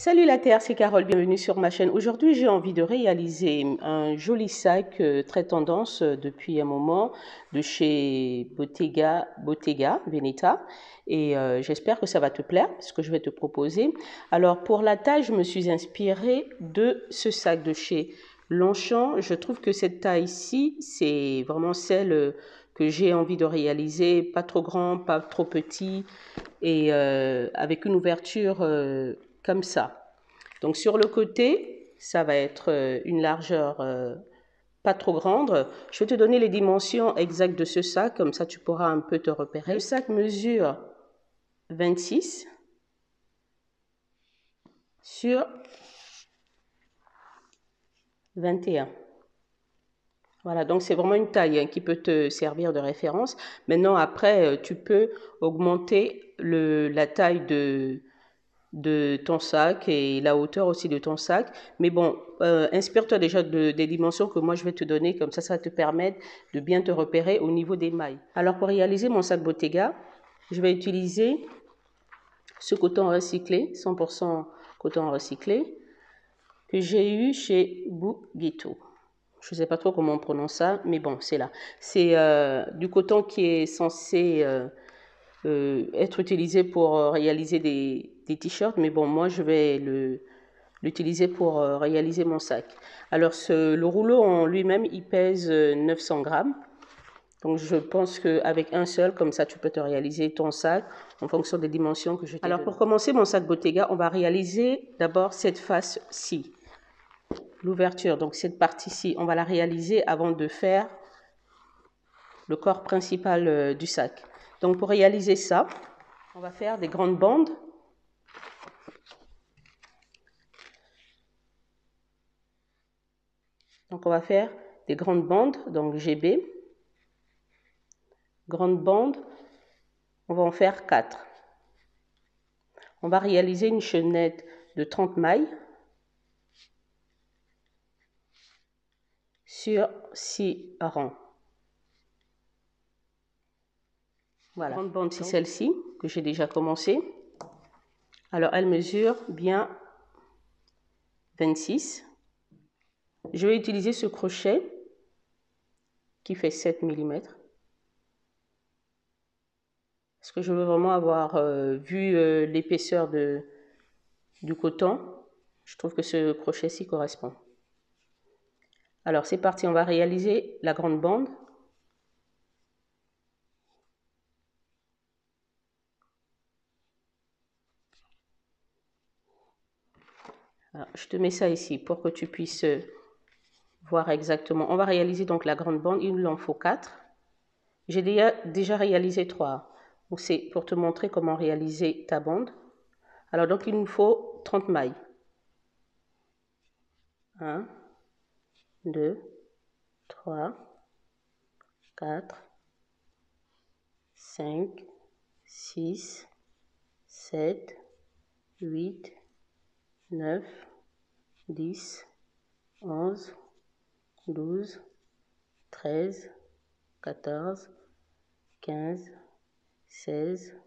Salut la Terre, c'est Carole, bienvenue sur ma chaîne. Aujourd'hui, j'ai envie de réaliser un joli sac très tendance depuis un moment de chez Bottega Veneta et j'espère que ça va te plaire, ce que je vais te proposer. Alors pour la taille, je me suis inspirée de ce sac de chez Longchamp. Je trouve que cette taille-ci, c'est vraiment celle que j'ai envie de réaliser, pas trop grand, pas trop petit et avec une ouverture comme ça. Donc sur le côté, ça va être une largeur pas trop grande. Je vais te donner les dimensions exactes de ce sac, comme ça tu pourras un peu te repérer. Le sac mesure 26 sur 21. Voilà, donc c'est vraiment une taille qui peut te servir de référence. Maintenant, après, tu peux augmenter la taille de ton sac et la hauteur aussi de ton sac. Mais bon, inspire-toi déjà des dimensions que moi je vais te donner, comme ça va te permettre de bien te repérer au niveau des mailles. Alors pour réaliser mon sac Bottega, je vais utiliser ce coton recyclé, 100% coton recyclé, que j'ai eu chez Bouguito. Je ne sais pas trop comment on prononce ça, mais bon, c'est là. C'est du coton qui est censé être utilisé pour réaliser des t-shirts, mais bon, moi, je vais l'utiliser pour réaliser mon sac. Alors, le rouleau en lui-même, il pèse 900 grammes. Donc, je pense qu'avec un seul, comme ça, tu peux te réaliser ton sac en fonction des dimensions que je t'ai données. Alors, pour commencer mon sac Bottega, on va réaliser d'abord cette face-ci. L'ouverture, donc cette partie-ci, on va la réaliser avant de faire le corps principal du sac. Donc pour réaliser ça, on va faire des grandes bandes. Donc on va faire des grandes bandes, donc GB. Grande bande, on va en faire 4. On va réaliser une chaînette de 30 mailles sur 6 rangs. Voilà, la grande bande, c'est celle-ci que j'ai déjà commencé. Alors, elle mesure bien 26. Je vais utiliser ce crochet qui fait 7 mm. Parce que je veux vraiment avoir vu l'épaisseur du coton. Je trouve que ce crochet-ci correspond. Alors, c'est parti, on va réaliser la grande bande. Alors, je te mets ça ici pour que tu puisses voir exactement. On va réaliser donc la grande bande, il nous en faut 4. J'ai déjà réalisé 3. Donc, c'est pour te montrer comment réaliser ta bande. Alors, donc, il nous faut 30 mailles. 1, 2, 3, 4, 5, 6, 7, 8, 9, 10, 11, 12, 13, 14, 15, 16,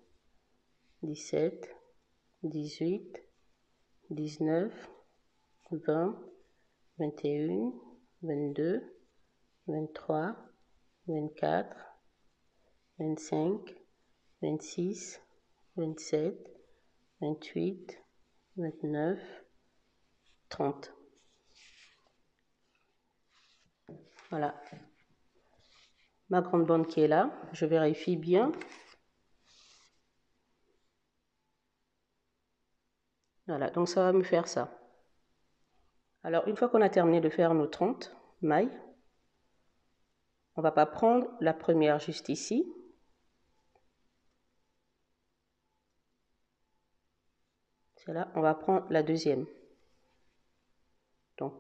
17, 18, 19, 20, 21, 22, 23, 24, 25, 26, 27, 28, 29, 30. Voilà. Ma grande bande qui est là, je vérifie bien. Voilà, donc ça va me faire ça. Alors, une fois qu'on a terminé de faire nos 30 mailles, on ne va pas prendre la première juste ici. C'est là, on va prendre la deuxième. Donc,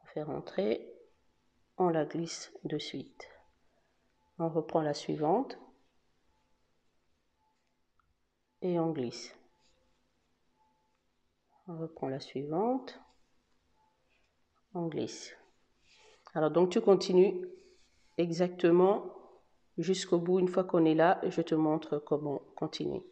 on fait rentrer, on la glisse de suite. On reprend la suivante et on glisse. On reprend la suivante, on glisse. Alors donc tu continues exactement jusqu'au bout. Une fois qu'on est là, je te montre comment continuer.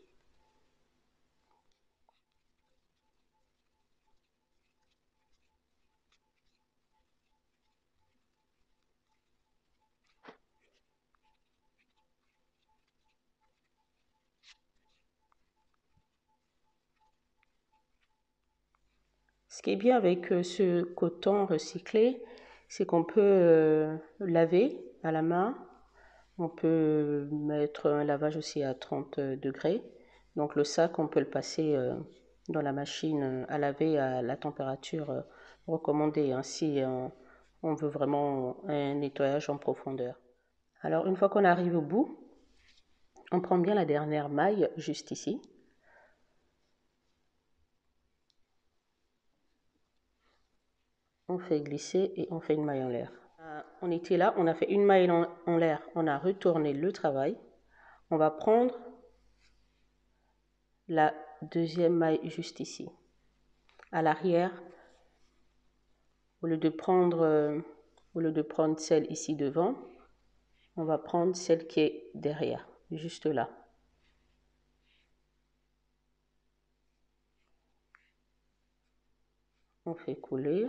Ce qui est bien avec ce coton recyclé, c'est qu'on peut laver à la main. On peut mettre un lavage aussi à 30 degrés. Donc le sac, on peut le passer dans la machine à laver à la température recommandée, hein, si on veut vraiment un nettoyage en profondeur. Alors une fois qu'on arrive au bout, on prend bien la dernière maille juste ici. On fait glisser et on fait une maille en l'air. On était là, on a fait une maille en l'air, on a retourné le travail. On va prendre la deuxième maille juste ici. À l'arrière, au lieu de prendre celle ici devant, on va prendre celle qui est derrière, juste là. On fait couler.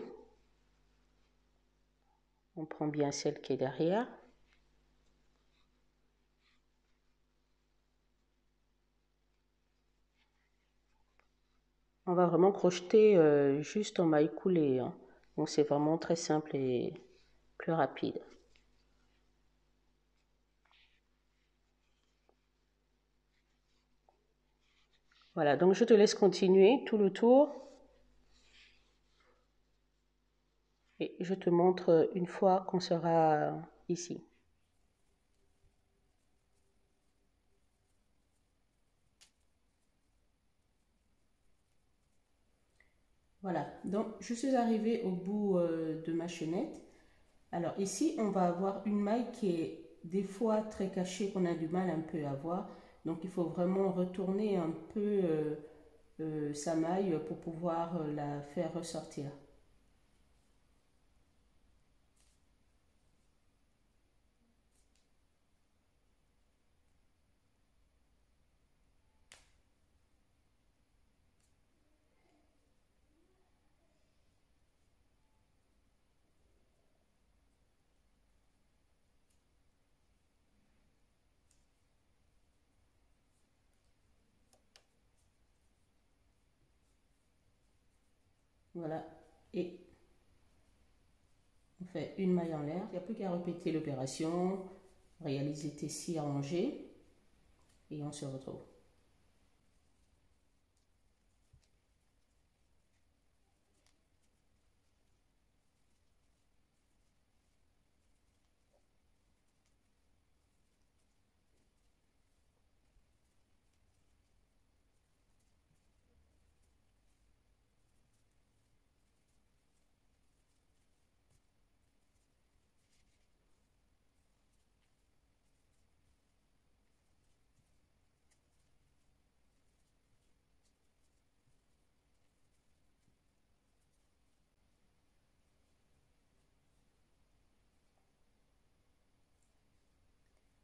On prend bien celle qui est derrière. On va vraiment crocheter juste en maille coulée, hein. Donc c'est vraiment très simple et plus rapide. Voilà, donc je te laisse continuer tout le tour. Et je te montre une fois qu'on sera ici. Voilà, donc je suis arrivée au bout de ma chaînette. Alors ici, on va avoir une maille qui est des fois très cachée, qu'on a du mal un peu à voir. Donc il faut vraiment retourner un peu sa maille pour pouvoir la faire ressortir. Voilà, et on fait une maille en l'air. Il n'y a plus qu'à répéter l'opération, réaliser tes 6 rangées et on se retrouve.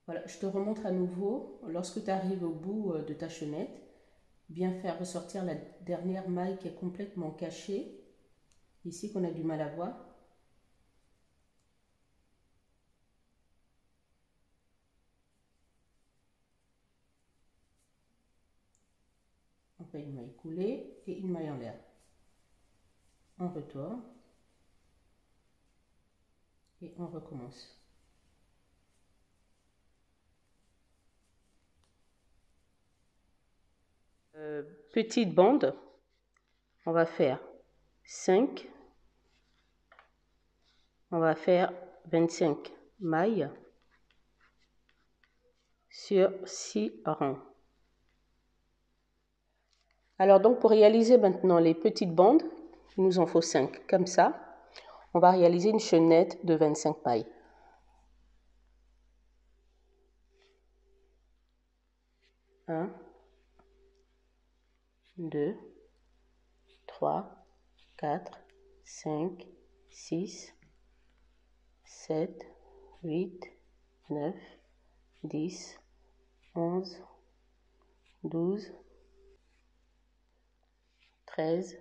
Voilà, je te remontre à nouveau, lorsque tu arrives au bout de ta chaînette, bien faire ressortir la dernière maille qui est complètement cachée, ici qu'on a du mal à voir. On fait une maille coulée et une maille en l'air. On retourne et on recommence. Petite bande, on va faire 5, on va faire 25 mailles sur 6 rangs. Alors donc pour réaliser maintenant les petites bandes, il nous en faut 5. Comme ça, on va réaliser une chaînette de 25 mailles. 1, 2, 3, 4, 5, 6, 7, 8, 9, 10, 11, 12, 13,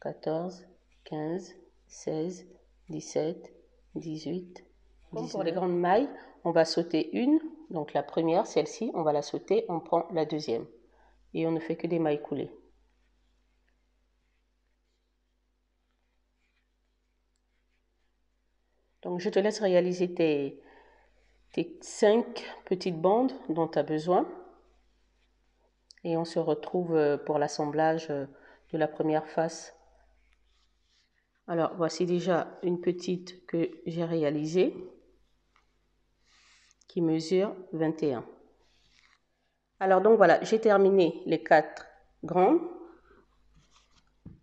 14, 15, 16, 17, 18, 19. Comme pour les grandes mailles, on va sauter une, donc la première, celle-ci, on va la sauter, on prend la deuxième. Et on ne fait que des mailles coulées. Donc je te laisse réaliser tes 5 petites bandes dont tu as besoin. Et on se retrouve pour l'assemblage de la première face. Alors voici déjà une petite que j'ai réalisée qui mesure 21. Alors donc voilà, j'ai terminé les 4 grandes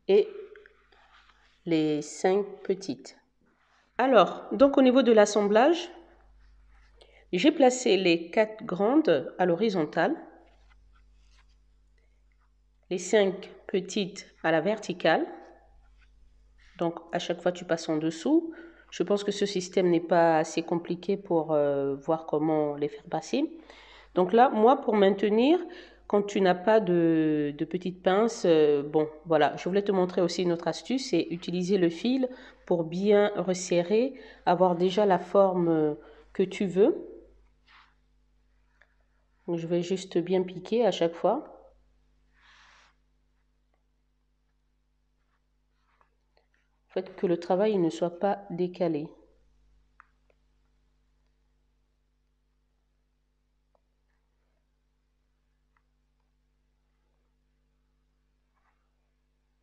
et les 5 petites. Alors, donc au niveau de l'assemblage, j'ai placé les 4 grandes à l'horizontale, les 5 petites à la verticale. Donc à chaque fois tu passes en dessous. Je pense que ce système n'est pas assez compliqué pour voir comment les faire passer. Donc là, moi, pour maintenir, quand tu n'as pas de petites pinces, bon, voilà, je voulais te montrer aussi une autre astuce, c'est utiliser le fil pour bien resserrer, avoir déjà la forme que tu veux. Donc, je vais juste bien piquer à chaque fois. Faites que le travail ne soit pas décalé.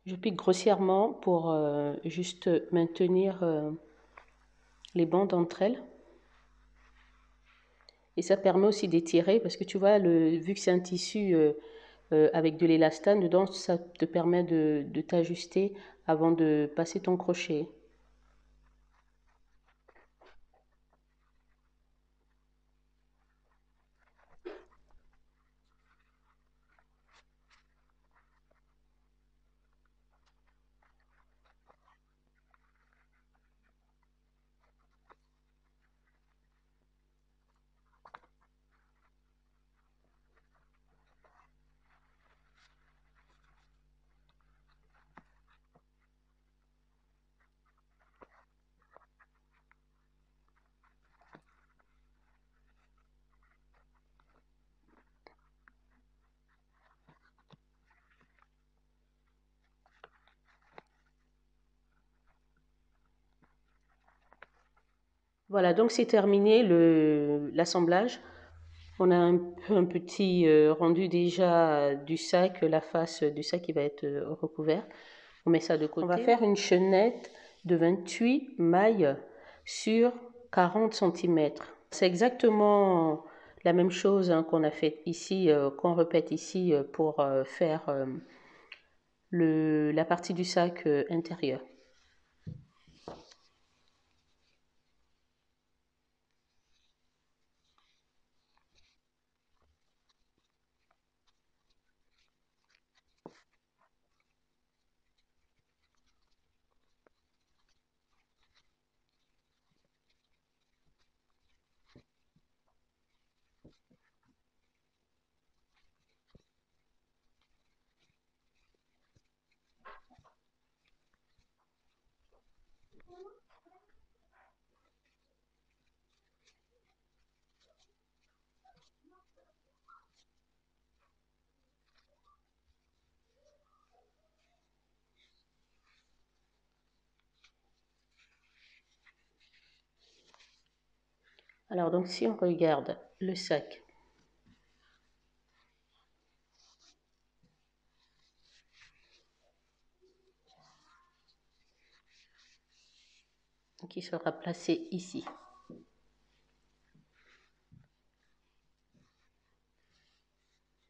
Je pique grossièrement pour juste maintenir les bandes entre elles. Et ça permet aussi d'étirer parce que tu vois, vu que c'est un tissu avec de l'élastane dedans, ça te permet de t'ajuster avant de passer ton crochet. Voilà, donc c'est terminé l'assemblage. On a un petit rendu déjà du sac, la face du sac qui va être recouvert. On met ça de côté. On va faire une chaînette de 28 mailles sur 40 cm. C'est exactement la même chose qu'on a fait ici, qu'on répète ici pour faire la partie du sac intérieur. Alors donc si on regarde le sac, qui sera placé ici.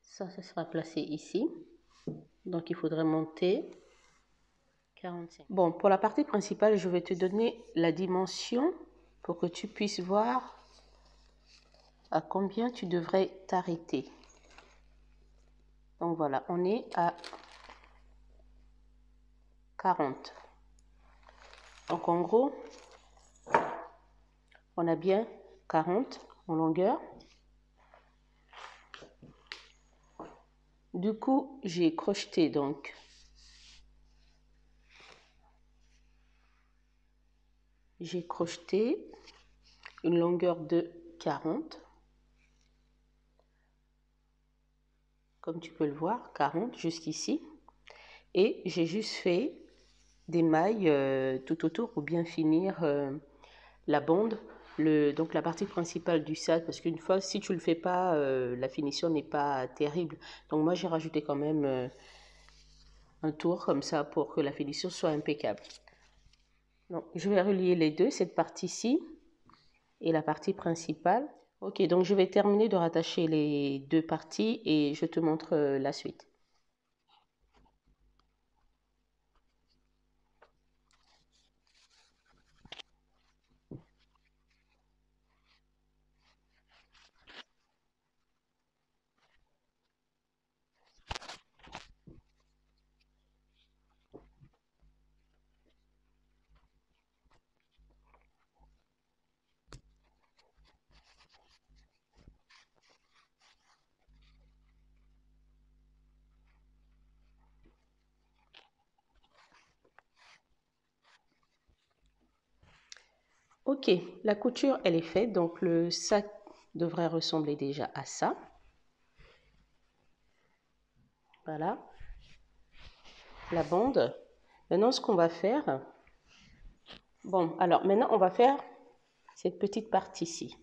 Ça sera placé ici. Donc il faudrait monter 45. Bon, pour la partie principale, je vais te donner la dimension pour que tu puisses voir à combien tu devrais t'arrêter. Donc voilà, on est à 40. Donc en gros, on a bien 40 en longueur. Du coup, j'ai crocheté donc une longueur de 40, comme tu peux le voir, 40 jusqu'ici, et j'ai juste fait des mailles tout autour pour bien finir la bande, donc la partie principale du sac, parce qu'une fois, si tu le fais pas, la finition n'est pas terrible. Donc moi, j'ai rajouté quand même un tour comme ça pour que la finition soit impeccable. Donc, je vais relier les deux, cette partie-ci et la partie principale. Ok, donc je vais terminer de rattacher les deux parties et je te montre la suite. Ok, la couture elle est faite, donc le sac devrait ressembler déjà à ça. Voilà, la bande. Maintenant ce qu'on va faire, bon alors maintenant on va faire cette petite partie-ci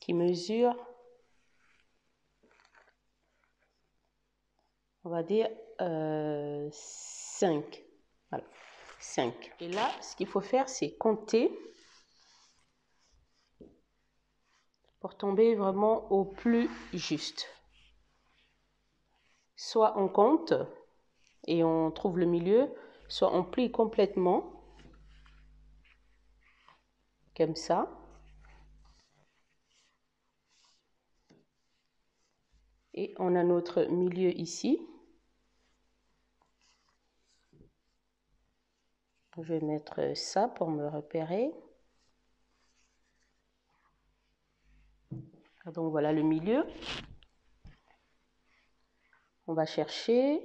qui mesure, on va dire 5. Voilà, 5. Et là, ce qu'il faut faire, c'est compter pour tomber vraiment au plus juste. Soit on compte et on trouve le milieu, soit on plie complètement, comme ça. Et on a notre milieu ici. Je vais mettre ça pour me repérer. Donc voilà le milieu. On va chercher,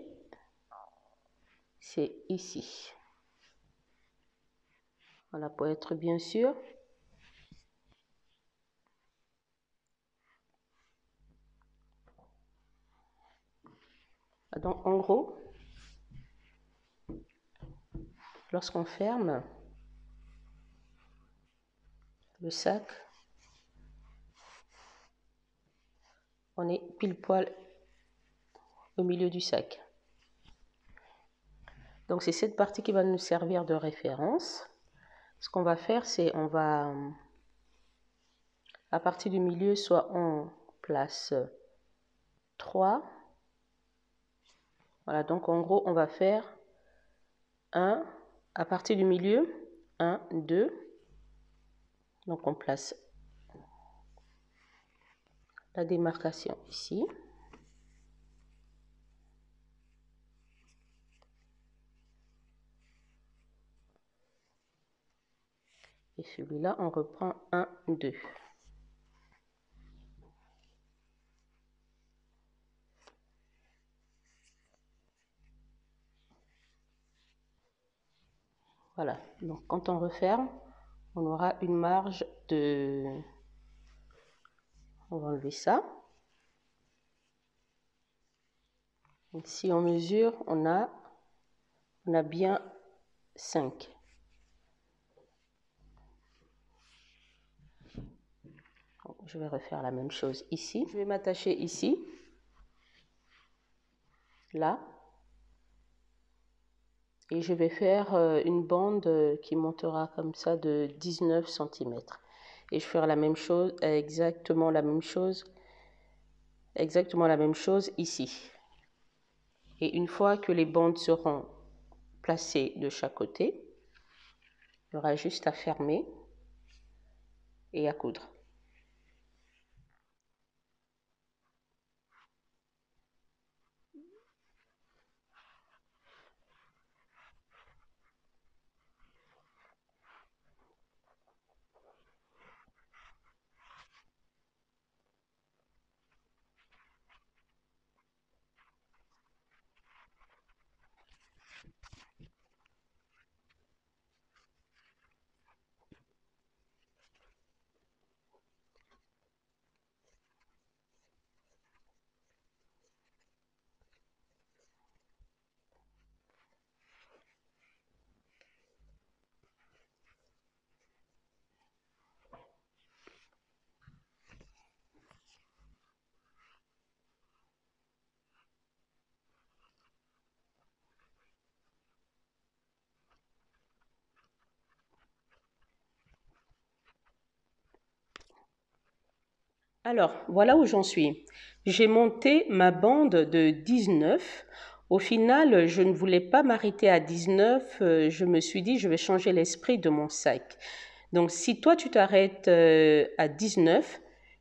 c'est ici. Voilà, pour être bien sûr. Donc en gros, lorsqu'on ferme le sac, on est pile poil au milieu du sac. Donc c'est cette partie qui va nous servir de référence. Ce qu'on va faire, c'est on va, à partir du milieu, soit on place 3. Voilà, donc en gros, on va faire 1, à partir du milieu, 1, 2. Donc on place la démarcation ici. Et celui-là, on reprend 1, 2. Voilà, donc quand on referme, on aura une marge de... On va enlever ça. Donc, si on mesure, on a bien 5. Je vais refaire la même chose ici. Je vais m'attacher ici, là, et je vais faire une bande qui montera comme ça de 19 cm. Et je ferai la même chose, exactement la même chose ici. Et une fois que les bandes seront placées de chaque côté, il y aura juste à fermer et à coudre. Alors, voilà où j'en suis. J'ai monté ma bande de 19. Au final, je ne voulais pas m'arrêter à 19. Je me suis dit, je vais changer l'esprit de mon sac. Donc, si toi, tu t'arrêtes à 19,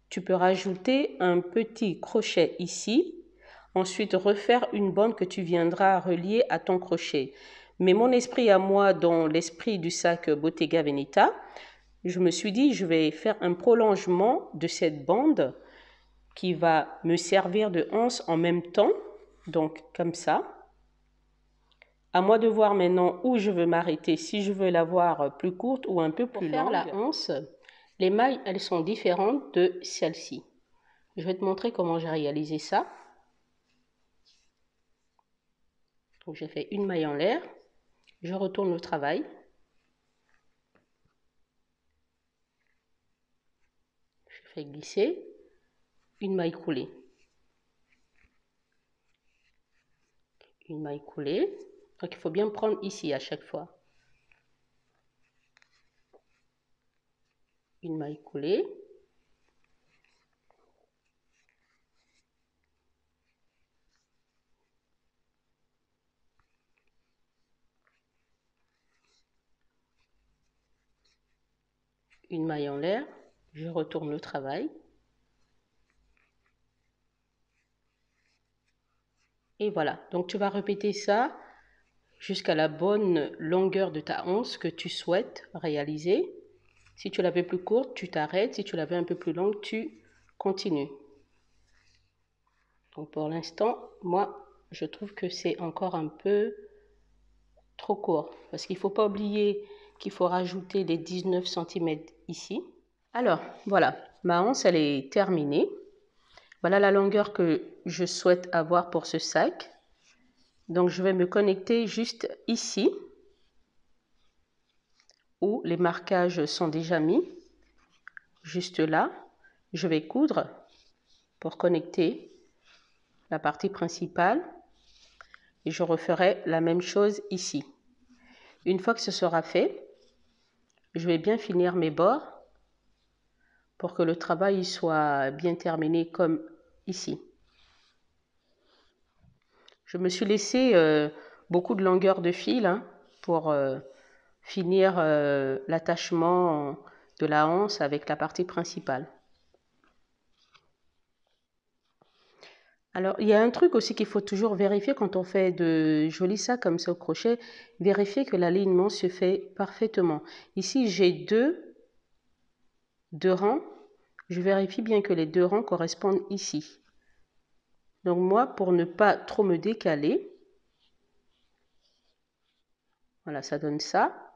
tu peux rajouter un petit crochet ici. Ensuite, refaire une bande que tu viendras relier à ton crochet. Mais mon esprit à moi, dans l'esprit du sac Bottega Veneta, je me suis dit, je vais faire un prolongement de cette bande qui va me servir de anse en même temps, donc comme ça. À moi de voir maintenant où je veux m'arrêter, si je veux la voir plus courte ou un peu plus longue. Pour faire la anse, les mailles, elles sont différentes de celle-ci. Je vais te montrer comment j'ai réalisé ça. Donc j'ai fait une maille en l'air, je retourne le travail. Je fais glisser une maille coulée. Une maille coulée. Donc il faut bien prendre ici à chaque fois. Une maille coulée. Une maille en l'air, je retourne le travail. Et voilà, donc tu vas répéter ça jusqu'à la bonne longueur de ta anse que tu souhaites réaliser. Si tu l'avais plus courte, tu t'arrêtes. Si tu l'avais un peu plus longue, tu continues. Donc pour l'instant, moi, je trouve que c'est encore un peu trop court. Parce qu'il ne faut pas oublier qu'il faut rajouter les 19 cm ici. Alors, voilà, ma anse, elle est terminée. Voilà la longueur que je souhaite avoir pour ce sac. Donc, je vais me connecter juste ici, où les marquages sont déjà mis. Juste là, je vais coudre pour connecter la partie principale. Et je referai la même chose ici. Une fois que ce sera fait, je vais bien finir mes bords pour que le travail soit bien terminé comme ici. Je me suis laissé beaucoup de longueur de fil pour finir l'attachement de la anse avec la partie principale. Alors, il y a un truc aussi qu'il faut toujours vérifier quand on fait de jolis sacs comme ça au crochet, vérifier que l'alignement se fait parfaitement. Ici, j'ai deux rangs. Je vérifie bien que les deux rangs correspondent ici. Donc moi, pour ne pas trop me décaler, voilà, ça donne ça.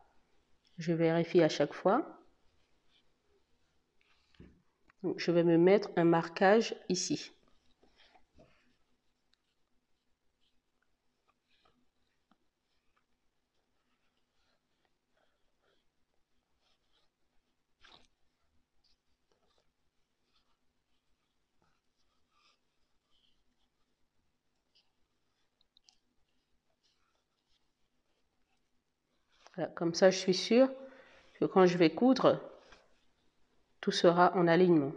Je vérifie à chaque fois. Donc, je vais me mettre un marquage ici. Voilà, comme ça, je suis sûre que quand je vais coudre, tout sera en alignement.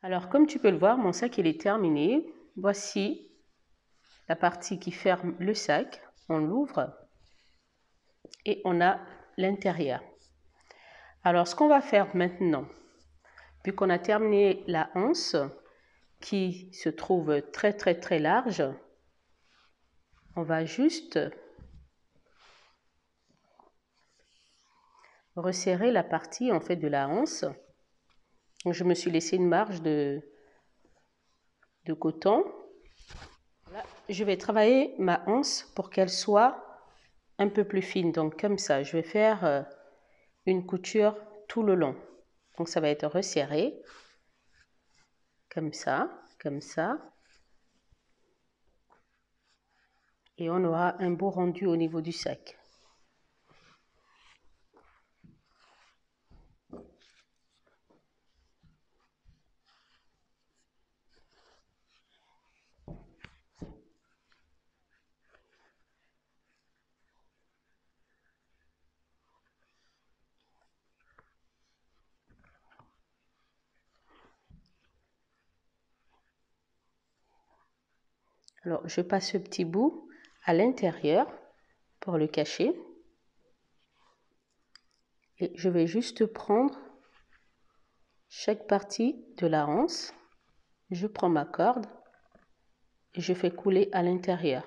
Alors, comme tu peux le voir, mon sac il est terminé. Voici la partie qui ferme le sac. On l'ouvre. et on a l'intérieur. Alors, ce qu'on va faire maintenant, vu qu'on a terminé la anse qui se trouve très très très large, on va juste resserrer la partie en fait de la anse. Donc, je me suis laissé une marge de coton. Là, je vais travailler ma anse pour qu'elle soit un peu plus fine. Donc comme ça, je vais faire une couture tout le long. Donc ça va être resserré. Comme ça, comme ça. Et on aura un beau rendu au niveau du sac. Alors, je passe ce petit bout à l'intérieur pour le cacher. Et je vais juste prendre chaque partie de la anse. Je prends ma corde et je fais couler à l'intérieur.